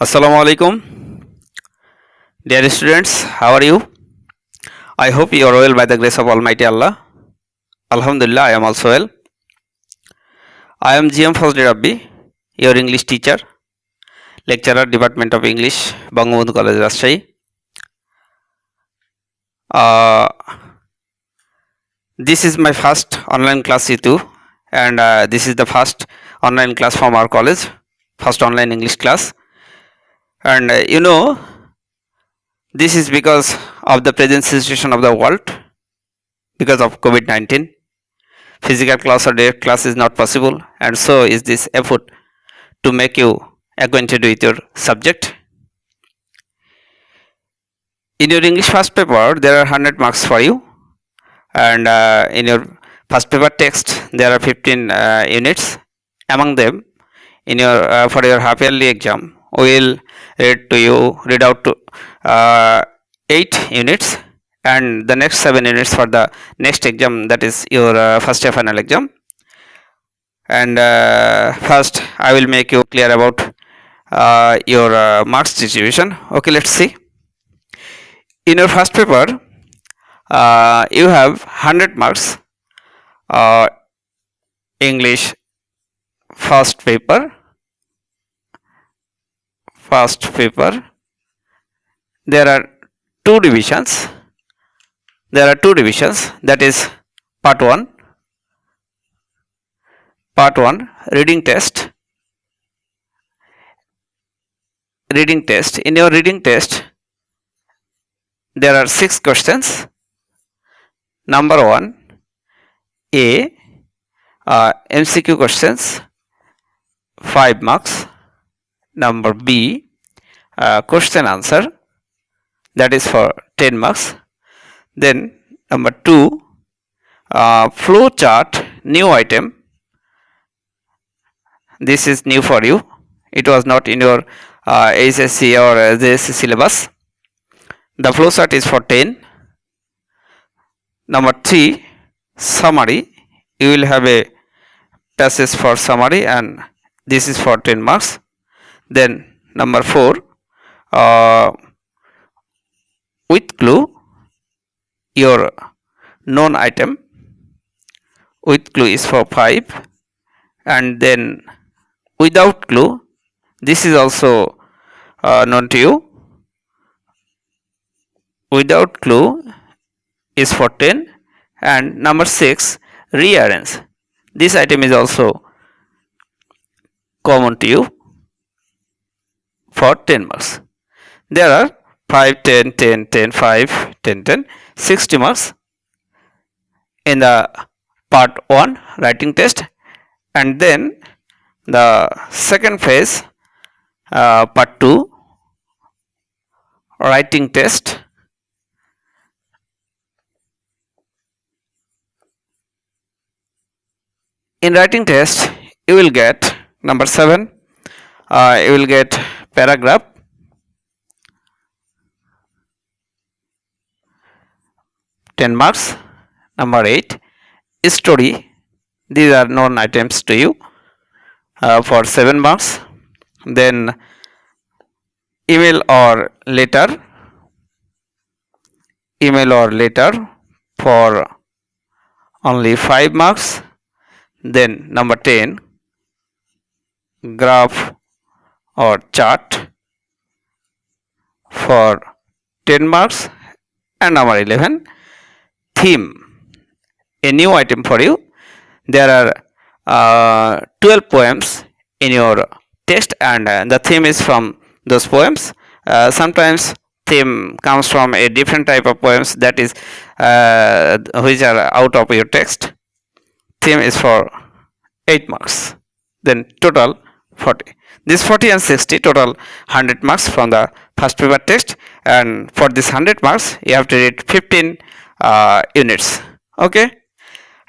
Assalamu alaikum, dear students. How are you? I hope you are well by the grace of Almighty Allah. Alhamdulillah, I am also well. I am GM Fazle Rabbi, your English teacher, lecturer, Department of English, Bangabandhu College Rajshahi. This is my first online class with you, and this is the first online class from our college, first online English class. And this is because of the present situation of the world, because of COVID-19. Physical class or direct class is not possible, and so is this effort to make you acquainted with your subject. In your English first paper, there are 100 marks for you, and in your first paper text, there are 15 units. Among them, in your for your half yearly exam, we will read out to 8 units, and the next 7 units for the next exam, that is your first year final exam. And first I will make you clear about your marks distribution. Okay, let's see. In your first paper, you have 100 marks English first paper. There are two divisions. That is part 1 reading test. In your reading test, there are 6 questions. Number 1, A, MCQ questions, 5 marks. Number B, question answer, that is for 10 marks. Then number 2, flow chart, new item. This is new for you. It was not in your HSC or JSC syllabus. The flow chart is for 10. Number 3, summary. You will have a passage for summary, and this is for 10 marks. Then number 4, with clue, your known item with clue is for 5, and then without clue, this is also known to you. Without clue is for 10, and number 6, rearrange. This item is also common to you for 10 marks. There are 5, 10, 10, 10, 5, 10, 10, 60 marks in the part 1 writing test, and then the second phase, part 2 writing test. In writing test, you will get number 7, you will get paragraph, (10 marks). Number 8, story. These are known items to you, for 7 marks. Then email or letter for only 5 marks. Then number 10, graph or chart for 10 marks. And number 11, theme, a new item for you. There are 12 poems in your text, and the theme is from those poems. Sometimes theme comes from a different type of poems, that is which are out of your text. Theme is for 8 marks. Then total 40. This 40 and 60, total 100 marks from the first paper text, and for this 100 marks you have to read 15 units. Okay.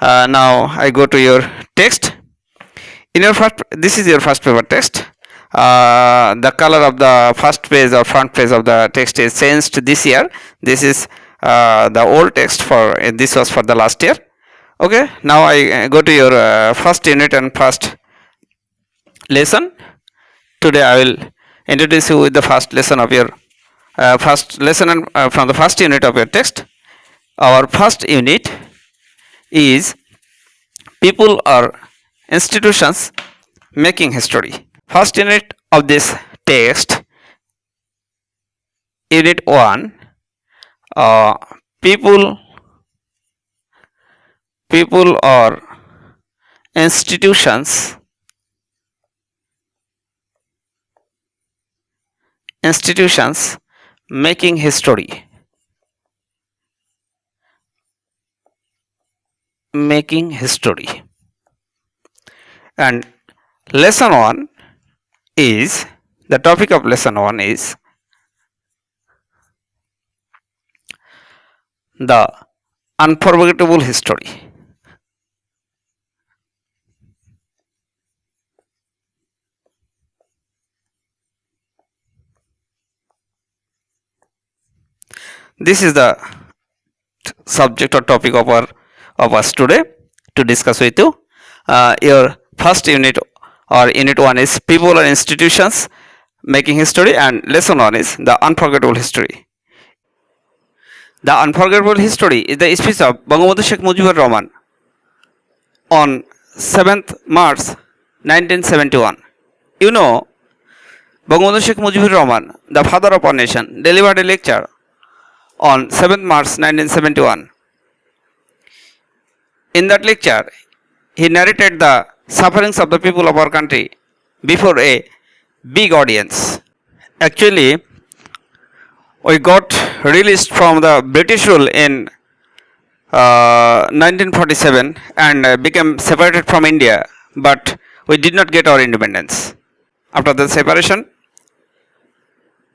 Now I go to your text. In your this is your first paper text. The color of the first page or front page of the text is changed this year. This is the old text, for this was for the last year. Okay, now I go to your first unit and first lesson. Today I will introduce you with the first lesson of your first lesson and, from the first unit of your text. Our first unit is people or institutions making history. First unit of this text, unit 1, people or institutions making history. And lesson 1 is, the topic of lesson 1 is the unforgettable history. This is the subject or topic of us today to discuss with you. Your first unit or unit 1 is people or institutions making history, and lesson 1 is the unforgettable history. The unforgettable history is the speech of Bangabandhu Sheikh Mujibur Rahman on 7th March 1971. You know, Bangabandhu Sheikh Mujibur Rahman, the father of our nation, delivered a lecture on 7th March 1971. In that lecture, he narrated the sufferings of the people of our country before a big audience. Actually, we got released from the British rule in 1947 and became separated from India, but we did not get our independence. After the separation,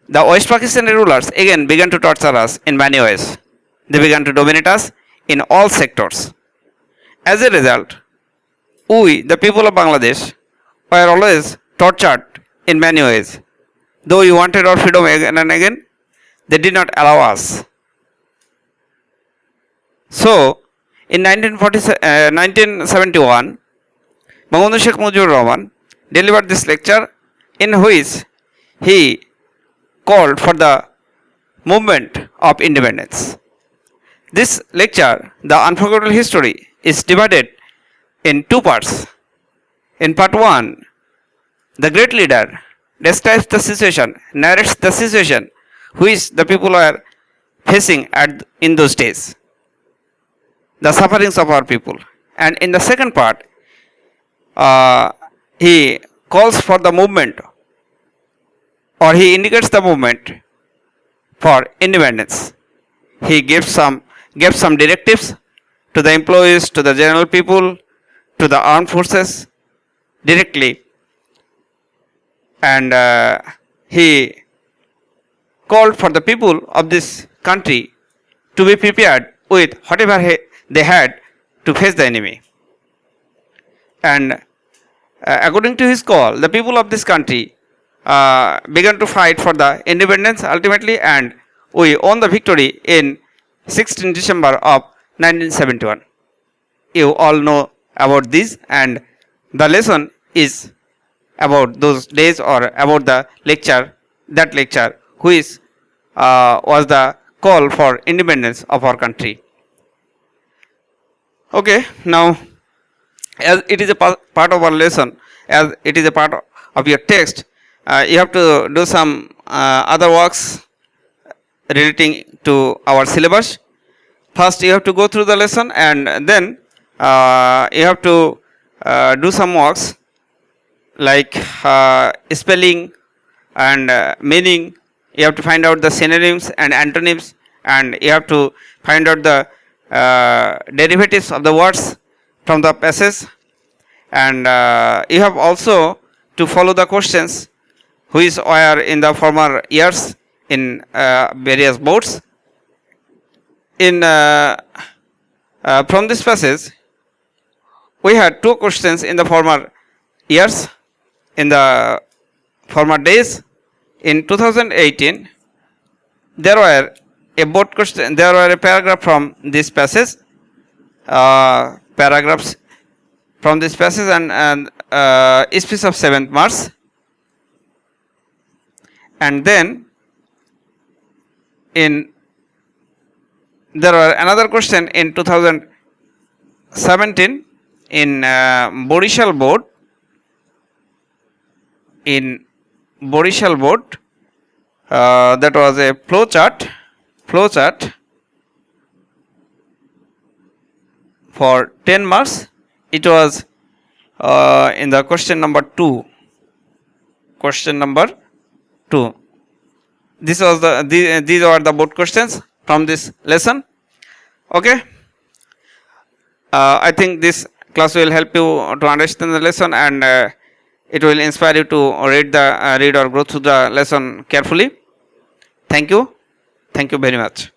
the West Pakistani rulers again began to torture us in many ways. They began to dominate us in all sectors. As a result, we, the people of Bangladesh, were always tortured in many ways. Though we wanted our freedom again and again, they did not allow us. So, in 1971, Bangabandhu Sheikh Mujibur Rahman delivered this lecture in which he called for the movement of independence. This lecture, The Unforgettable History, is divided in two parts. In part 1, the great leader describes the situation, narrates the situation which the people were facing in those days, the sufferings of our people. And in the second part, he calls for the movement, or he indicates the movement for independence. He gave some directives to the employees, to the general people, to the armed forces directly, and he called for the people of this country to be prepared with whatever they had to face the enemy. And according to his call, the people of this country began to fight for the independence ultimately, and we won the victory in 16 December of 1971. You all know about this, and the lesson is about those days, or about the lecture, which was the call for independence of our country. Okay, now as it is a part of our lesson, as it is a part of your text, you have to do some other works relating to our syllabus. First, you have to go through the lesson, and then you have to do some works like spelling and meaning. You have to find out the synonyms and antonyms, and you have to find out the derivatives of the words from the passage, and you have also to follow the questions which were in the former years in various boards. In from this passage, we had two questions in the former years, in the former days. In 2018, there were a board question. There were a paragraph from this passage, paragraphs from this passage, and speech of 7th March. And then there were another question in 2017 in Borishal board. In Borishal board, that was a flow chart for 10 marks. It was in the question number 2. These are the board questions from this lesson. Okay. I think this class will help you to understand the lesson, and it will inspire you to read or go through the lesson carefully. Thank you very much.